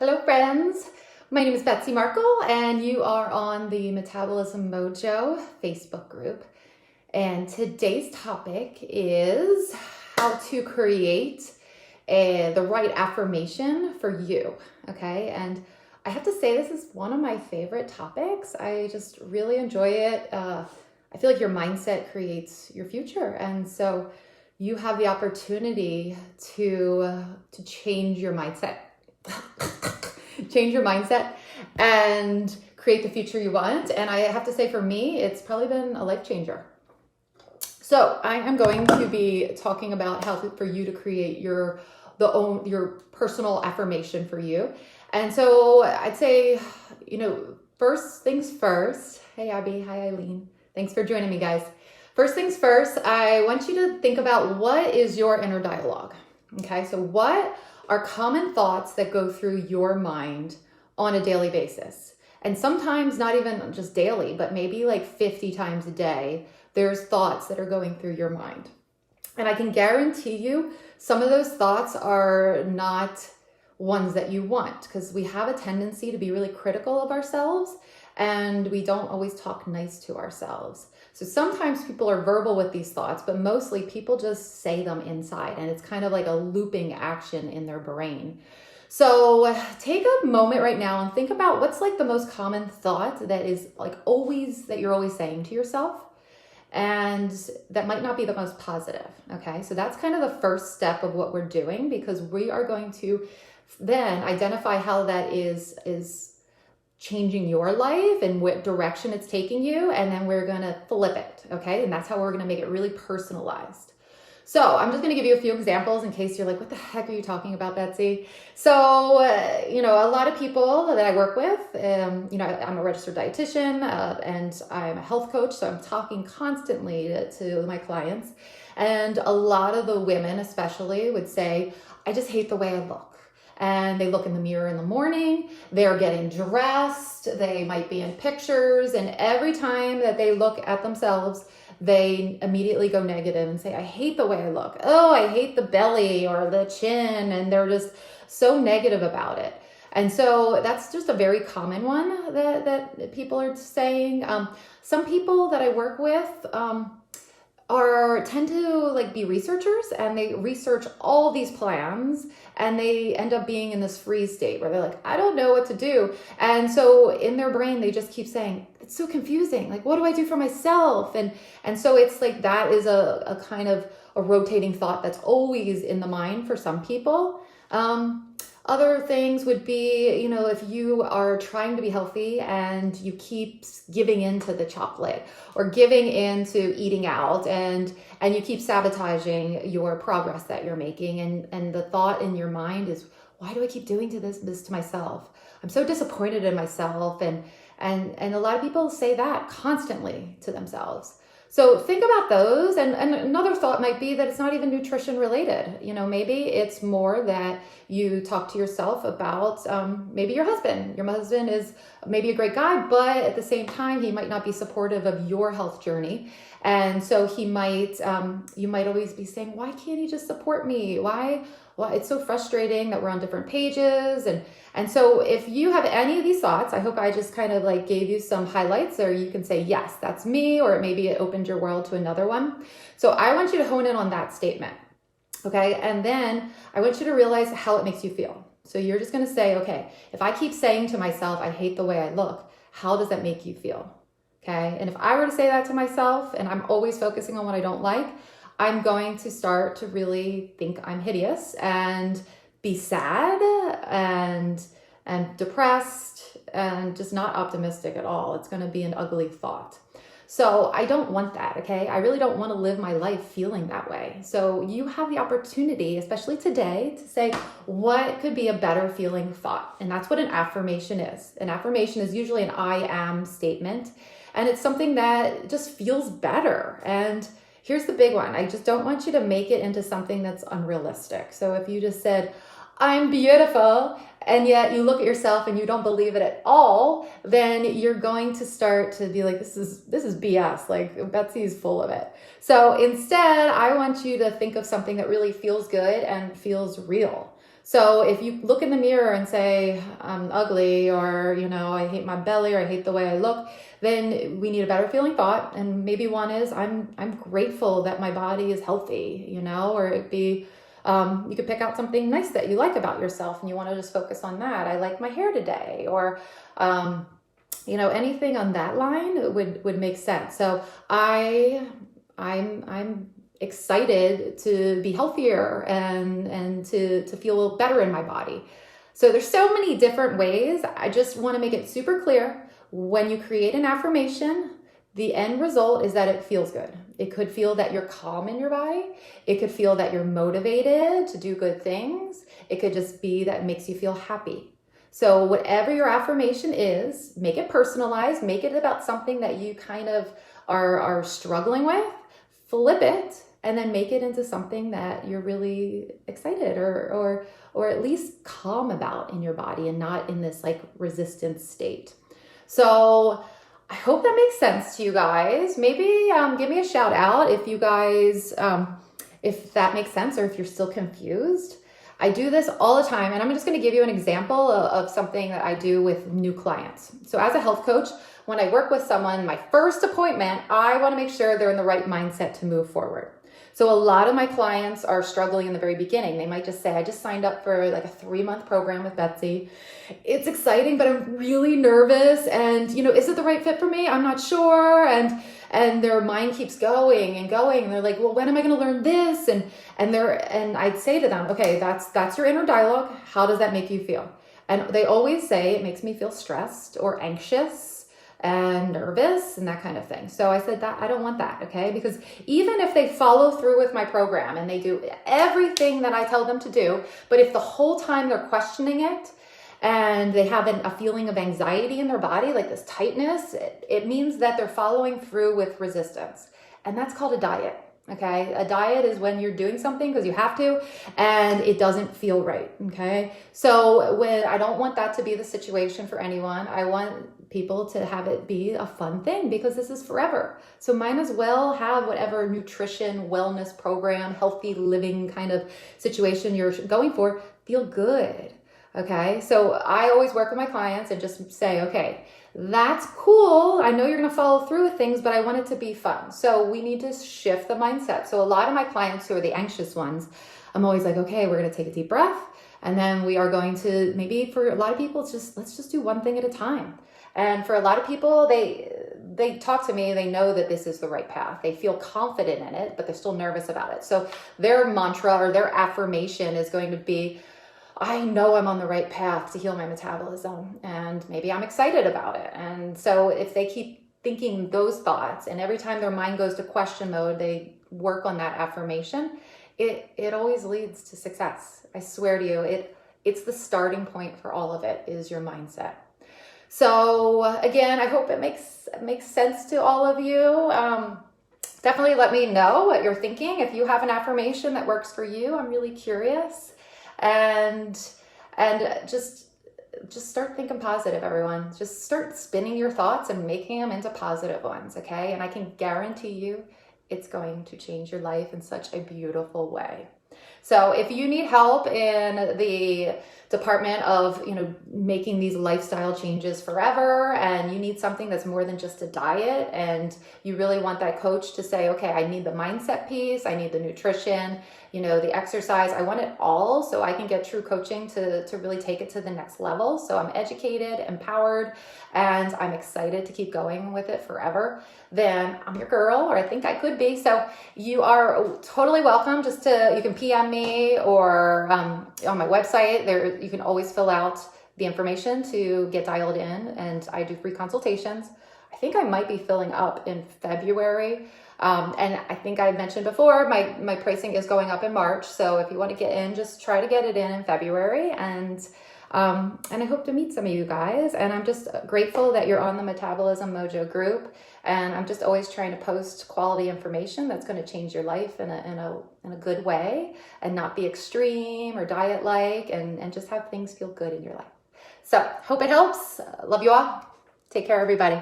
Hello friends, my name is Betsy Markle and you are on the Metabolism Mojo Facebook group. And today's topic is how to create the right affirmation for you, okay? And I have to say this is one of my favorite topics. I just really enjoy it. I feel like your mindset creates your future. And so you have the opportunity to change your mindset. Change your mindset and create the future you want. And I have to say, for me, it's probably been a life changer. So I am going to be talking about for you to create your personal affirmation for you. And so I'd say, first things first. Hey, Abby. Hi, Eileen. Thanks for joining me, guys. First things first, I want you to think about what is your inner dialogue. Okay, so what are common thoughts that go through your mind on a daily basis? And sometimes not even just daily, but maybe like 50 times a day, there's thoughts that are going through your mind. And I can guarantee you some of those thoughts are not ones that you want, because we have a tendency to be really critical of ourselves and we don't always talk nice to ourselves. So sometimes people are verbal with these thoughts, but mostly people just say them inside, and it's kind of like a looping action in their brain. So take a moment right now and think about what's like the most common thought that is like that you're always saying to yourself, and that might not be the most positive. Okay, so that's kind of the first step of what we're doing, because we are going to then identify how that is changing your life and what direction it's taking you, and then we're going to flip it, okay? And that's how we're going to make it really personalized. So I'm just going to give you a few examples in case you're like, what the heck are you talking about, Betsy? So, a lot of people that I work with, I'm a registered dietitian and I'm a health coach, so I'm talking constantly to my clients. And a lot of the women especially would say, I just hate the way I look. And they look in the mirror in the morning, they're getting dressed, they might be in pictures, and every time that they look at themselves, they immediately go negative and say, I hate the way I look. Oh, I hate the belly or the chin, and they're just so negative about it. And so that's just a very common one that people are saying. Some people that I work with, tend to be researchers, and they research all these plans, and they end up being in this freeze state where they're like, I don't know what to do. And so in their brain, they just keep saying, it's so confusing. Like, what do I do for myself? And so it's like, that is a kind of a rotating thought that's always in the mind for some people. Other things would be, if you are trying to be healthy and you keep giving into the chocolate or giving into eating out, and you keep sabotaging your progress that you're making, and the thought in your mind is, why do I keep doing this to myself? I'm so disappointed in myself, and a lot of people say that constantly to themselves. So think about those. And another thought might be that it's not even nutrition related. Maybe it's more that you talk to yourself about maybe your husband. Your husband is maybe a great guy, but at the same time, he might not be supportive of your health journey. And so you might always be saying, why can't he just support me? Why it's so frustrating that we're on different pages. And so if you have any of these thoughts, I hope I just kind of gave you some highlights, or you can say, yes, that's me, or maybe it opened your world to another one. So I want you to hone in on that statement. Okay. And then I want you to realize how it makes you feel. So you're just going to say, okay, if I keep saying to myself, I hate the way I look, how does that make you feel? Okay. And if I were to say that to myself, and I'm always focusing on what I don't like, I'm going to start to really think I'm hideous and be sad and depressed and just not optimistic at all. It's going to be an ugly thought. So I don't want that, okay? I really don't want to live my life feeling that way. So you have the opportunity, especially today, to say what could be a better feeling thought. And that's what an affirmation is. An affirmation is usually an I am statement, and it's something that just feels better. And here's the big one. I just don't want you to make it into something that's unrealistic. So if you just said, I'm beautiful, and yet you look at yourself and you don't believe it at all, then you're going to start to be like, this is BS. Like, Betsy's full of it. So instead, I want you to think of something that really feels good and feels real. So if you look in the mirror and say, I'm ugly, or, I hate my belly, or I hate the way I look, then we need a better feeling thought. And maybe one is, I'm grateful that my body is healthy, or it'd be, you could pick out something nice that you like about yourself and you want to just focus on that. I like my hair today, or, anything on that line would make sense. So I'm excited to be healthier and to feel better in my body. So there's so many different ways. I just want to make it super clear. When you create an affirmation, the end result is that it feels good. It could feel that you're calm in your body. It could feel that you're motivated to do good things. It could just be that it makes you feel happy. So whatever your affirmation is, make it personalized, make it about something that you kind of are struggling with, flip it, and then make it into something that you're really excited or at least calm about in your body and not in this like resistance state. So I hope that makes sense to you guys. Maybe give me a shout out if you guys, if that makes sense or if you're still confused. I do this all the time, and I'm just going to give you an example of something that I do with new clients. So as a health coach, when I work with someone, my first appointment, I want to make sure they're in the right mindset to move forward. So a lot of my clients are struggling in the very beginning. They might just say, I just signed up for like a 3-month program with Betsy. It's exciting, but I'm really nervous. And, is it the right fit for me? I'm not sure. And their mind keeps going and going. And they're like, well, when am I going to learn this? And I'd say to them, okay, that's your inner dialogue. How does that make you feel? And they always say, it makes me feel stressed or anxious and nervous and that kind of thing. So I said that I don't want that, okay? Because even if they follow through with my program and they do everything that I tell them to do, but if the whole time they're questioning it and they have a feeling of anxiety in their body, like this tightness, it means that they're following through with resistance. And that's called a diet. Okay. A diet is when you're doing something because you have to, and it doesn't feel right. Okay. So I don't want that to be the situation for anyone. I want people to have it be a fun thing because this is forever. So might as well have whatever nutrition, wellness program, healthy living kind of situation you're going for, feel good. Okay. So I always work with my clients and just say, okay, that's cool. I know you're going to follow through with things, but I want it to be fun. So we need to shift the mindset. So a lot of my clients who are the anxious ones, I'm always like, okay, we're going to take a deep breath. And then we are going to, maybe for a lot of people, let's just do one thing at a time. And for a lot of people, they talk to me, they know that this is the right path. They feel confident in it, but they're still nervous about it. So their mantra or their affirmation is going to be, I know I'm on the right path to heal my metabolism, and maybe I'm excited about it. And so if they keep thinking those thoughts, and every time their mind goes to question mode, they work on that affirmation, it always leads to success. I swear to you, it's the starting point for all of it is your mindset. So again, I hope it makes sense to all of you. Definitely let me know what you're thinking. If you have an affirmation that works for you, I'm really curious. And just start thinking positive, everyone. Just start spinning your thoughts and making them into positive ones, okay? And I can guarantee you it's going to change your life in such a beautiful way. So if you need help in the department of, making these lifestyle changes forever, and you need something that's more than just a diet, and you really want that coach to say, okay, I need the mindset piece, I need the nutrition, the exercise, I want it all so I can get true coaching to really take it to the next level. So I'm educated, empowered, and I'm excited to keep going with it forever. Then I'm your girl, or I think I could be. So you are totally welcome. You can PM me or on my website there. You can always fill out the information to get dialed in, and I do free consultations. I think I might be filling up in February. And I think I mentioned before, my pricing is going up in March. So if you want to get in, just try to get it in February. And I hope to meet some of you guys. And I'm just grateful that you're on the Metabolism Mojo group. And I'm just always trying to post quality information that's going to change your life in a good way, and not be extreme or diet-like, and just have things feel good in your life. So hope it helps. Love you all. Take care, everybody.